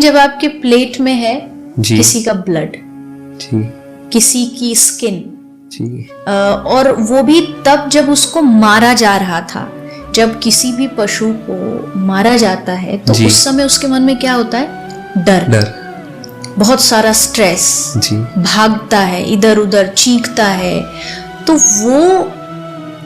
जब आपके प्लेट में है किसी का ब्लड, किसी की स्किन, और वो भी तब जब उसको मारा जा रहा था। जब किसी भी पशु को मारा जाता है तो उस समय उसके मन में क्या होता है? डर, बहुत सारा स्ट्रेस, भागता है इधर उधर, चीखता है। तो वो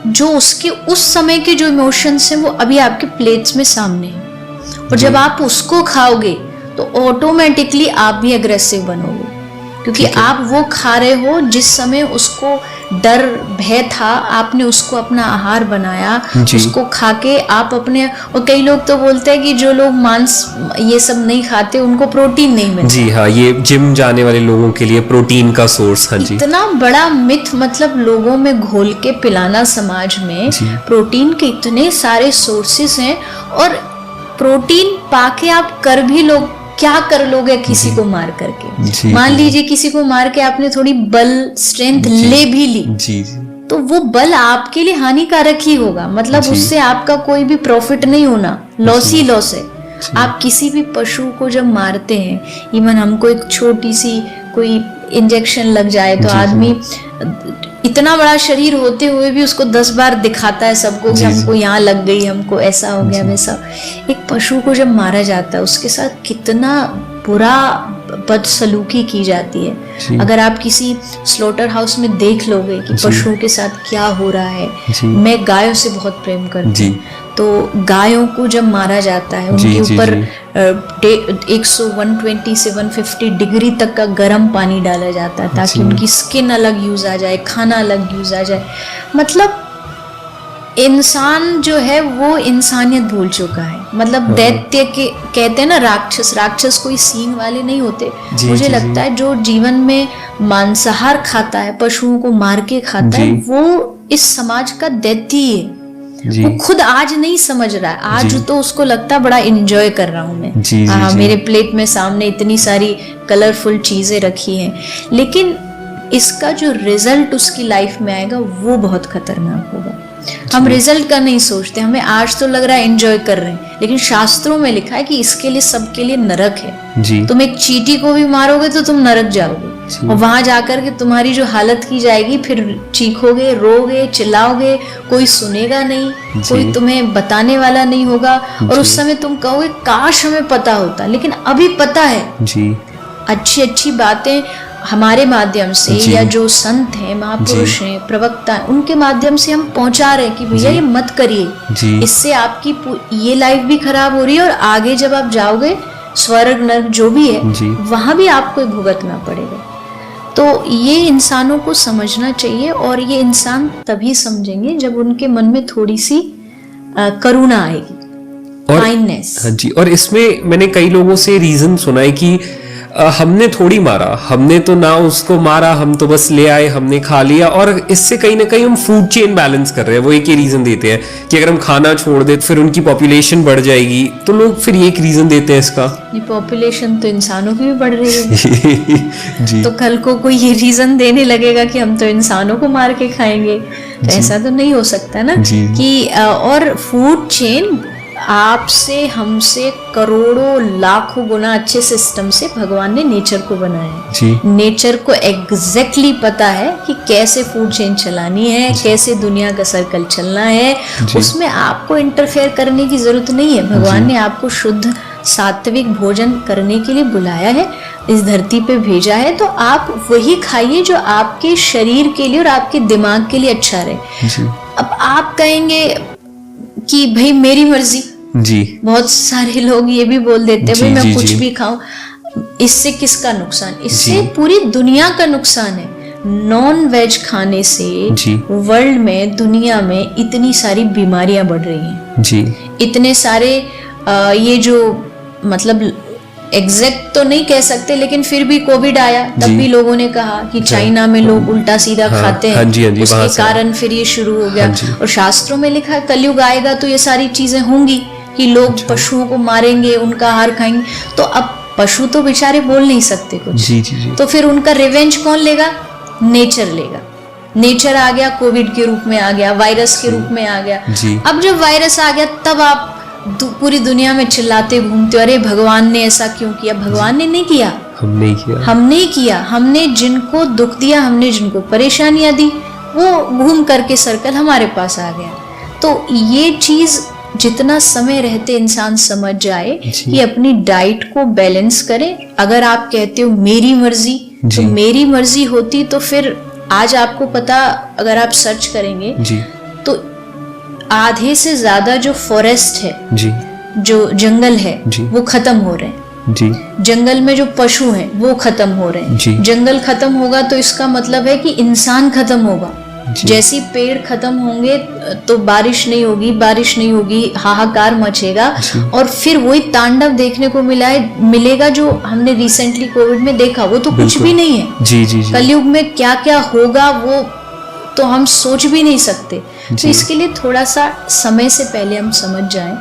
जो उसके उस समय के जो इमोशंस हैं वो अभी आपके प्लेट्स में सामने हैं, और जब आप उसको खाओगे तो ऑटोमेटिकली आप भी अग्रेसिव बनोगे, क्योंकि आप वो खा रहे हो जिस समय उसको डर भय था, आपने उसको अपना आहार बनाया, उसको खा के आप अपने। और कई लोग तो बोलते हैं कि जो लोग मांस ये सब नहीं खाते उनको प्रोटीन नहीं मिलता। जी हाँ, ये जिम जाने वाले लोगों के लिए प्रोटीन का सोर्स। हाँ जी, इतना बड़ा मिथ, मतलब लोगों में घोल के पिलाना समाज में। प्रोटीन के इतने सारे सोर्सेस हैं, और प्रोटीन पाके आप कर भी लोग क्या कर लोगे किसी को मार करके। मान लीजिए किसी को मार के आपने थोड़ी बल स्ट्रेंथ ले भी ली, तो वो बल आपके लिए हानिकारक ही होगा, मतलब उससे आपका कोई भी प्रॉफिट नहीं होना, लॉस ही लॉस है। आप किसी भी पशु को जब मारते हैं, इवन हमको एक छोटी सी कोई इंजेक्शन लग जाए तो आदमी इतना बड़ा शरीर होते हुए भी उसको 10 बार दिखाता है सबको कि हमको यहाँ लग गई, हमको ऐसा हो गया वैसा। एक पशु को जब मारा जाता है उसके साथ कितना बुरा बदसलूकी की जाती है। अगर आप किसी स्लॉटर हाउस में देख लोगे कि पशुओं के साथ क्या हो रहा है। मैं गायों से बहुत प्रेम करती हूँ, तो गायों को जब मारा जाता है उनके ऊपर 120 से 150 डिग्री तक का गर्म पानी डाला जाता है ताकि उनकी स्किन अलग यूज आ जाए, खाना अलग यूज आ जाए। मतलब इंसान जो है वो इंसानियत भूल चुका है। मतलब दैत्य के कहते हैं ना, राक्षस कोई सींग वाले नहीं होते। मुझे लगता है जो जीवन में मांसाहार खाता है, पशुओं को मार के खाता है, वो इस समाज का दैत्य ही है। वो खुद आज नहीं समझ रहा है, आज तो उसको लगता है बड़ा एंजॉय कर रहा हूं मैं। हाँ, मेरे प्लेट में सामने इतनी सारी कलरफुल चीजें रखी हैं, लेकिन इसका जो रिजल्ट उसकी लाइफ में आएगा वो बहुत खतरनाक होगा। हम रिजल्ट का नहीं सोचते, हमें आज तो लग रहा है एंजॉय कर रहे हैं, लेकिन शास्त्रों में लिखा है कि इसके लिए सबके लिए नरक है। तुम एक चींटी को भी मारोगे तो तुम नरक जाओगे, और वहां जाकर के तुम्हारी जो हालत की जाएगी, फिर चीखोगे, रोगे, चिल्लाओगे, कोई सुनेगा नहीं, कोई तुम्हें बताने वाला नहीं होगा, और उस समय तुम कहोगे काश हमें पता होता। लेकिन अभी पता है। अच्छी अच्छी बातें हमारे माध्यम से, या जो संत हैं, महापुरुष हैं, प्रवक्ता हैं, उनके माध्यम से हम पहुंचा रहे हैं कि भैया ये मत करिए, इससे आपकी ये लाइफ भी खराब हो रही है, और आगे जब आप जाओगे स्वर्ग नरक जो भी है वहां भी आपको भुगतना पड़ेगा। तो ये इंसानों को समझना चाहिए, और ये इंसान तभी समझेंगे जब उनके मन में थोड़ी सी करुणा आएगी, काइंडनेस। हाँ जी, और इसमें मैंने कई लोगों से रीजन सुना है कि हमने थोड़ी मारा, हमने तो ना उसको मारा, हम तो बस ले आए, हमने खा लिया, और इससे कहीं ना कहीं हम फूड चेन बैलेंस कर रहे हैं। वो एक ही रीजन देते हैं कि अगर हम खाना छोड़ दे तो फिर उनकी पॉपुलेशन बढ़ जाएगी, तो लोग फिर ये एक रीजन देते हैं इसका। ये पॉपुलेशन तो इंसानों की भी बढ़ रही है तो कल को कोई ये रीजन देने लगेगा कि हम तो इंसानों को मार के खाएंगे, तो ऐसा तो नहीं हो सकता ना कि। और फूड चेन आपसे हमसे करोड़ों लाखों गुना अच्छे सिस्टम से भगवान ने नेचर को बनाया है। नेचर को एग्जैक्टली पता है कि कैसे फूड चेन चलानी है, कैसे दुनिया का सर्कल चलना है। उसमें आपको इंटरफेयर करने की जरूरत नहीं है। भगवान ने आपको शुद्ध सात्विक भोजन करने के लिए बुलाया है, इस धरती पे भेजा है, तो आप वही खाइए जो आपके शरीर के लिए और आपके दिमाग के लिए अच्छा रहे। अब आप कहेंगे कि भाई मेरी मर्जी, बहुत सारे लोग ये भी बोल देते हैं भाई मैं कुछ भी खाऊं, इससे किसका नुकसान? इससे पूरी दुनिया का नुकसान है। नॉन वेज खाने से वर्ल्ड में, दुनिया में इतनी सारी बीमारियां बढ़ रही हैं। इतने सारे ये जो मतलब एग्जैक्ट तो नहीं कह सकते, लेकिन फिर भी कोविड आया तब भी लोगों ने कहा कि चाइना में लोग उल्टा सीधा खाते हैं, उसके कारण फिर ये शुरू हो गया। और शास्त्रों में लिखा है कलयुग आएगा तो ये सारी चीजें होंगी कि लोग पशुओं को मारेंगे, उनका आहार खाएंगे। तो अब पशु तो बेचारे बोल नहीं सकते कुछ, तो फिर उनका रिवेंज कौन लेगा? नेचर लेगा। नेचर आ गया, कोविड के रूप में आ गया, वायरस के रूप में आ गया। अब जब वायरस आ गया तब आप पूरी दुनिया में चिल्लाते घूमते हो, अरे भगवान ने ऐसा क्यों किया। भगवान ने नहीं किया, हमने किया, हमने किया। हमने जिनको दुख दिया, हमने जिनको परेशानियां दी, वो घूम करके सर्कल हमारे पास आ गया। तो ये चीज जितना समय रहते इंसान समझ जाए कि अपनी डाइट को बैलेंस करें। अगर आप कहते हो मेरी मर्जी, तो मेरी मर्जी होती तो फिर आज आपको पता, अगर आप सर्च करेंगे तो आधे से ज्यादा जो फॉरेस्ट है, जो जंगल है, वो खत्म हो रहे हैं। जंगल में जो पशु हैं वो खत्म हो रहे हैं। जंगल खत्म होगा तो इसका मतलब है कि इंसान खत्म होगा। जैसे पेड़ खत्म होंगे तो बारिश नहीं होगी, बारिश नहीं होगी, हाहाकार मचेगा। और फिर वही तांडव देखने को मिलेगा जो हमने रिसेंटली कोविड में देखा। वो तो कुछ भी नहीं है। कलयुग में क्या क्या होगा वो तो हम सोच भी नहीं सकते। तो इसके लिए थोड़ा सा समय से पहले हम समझ जाएं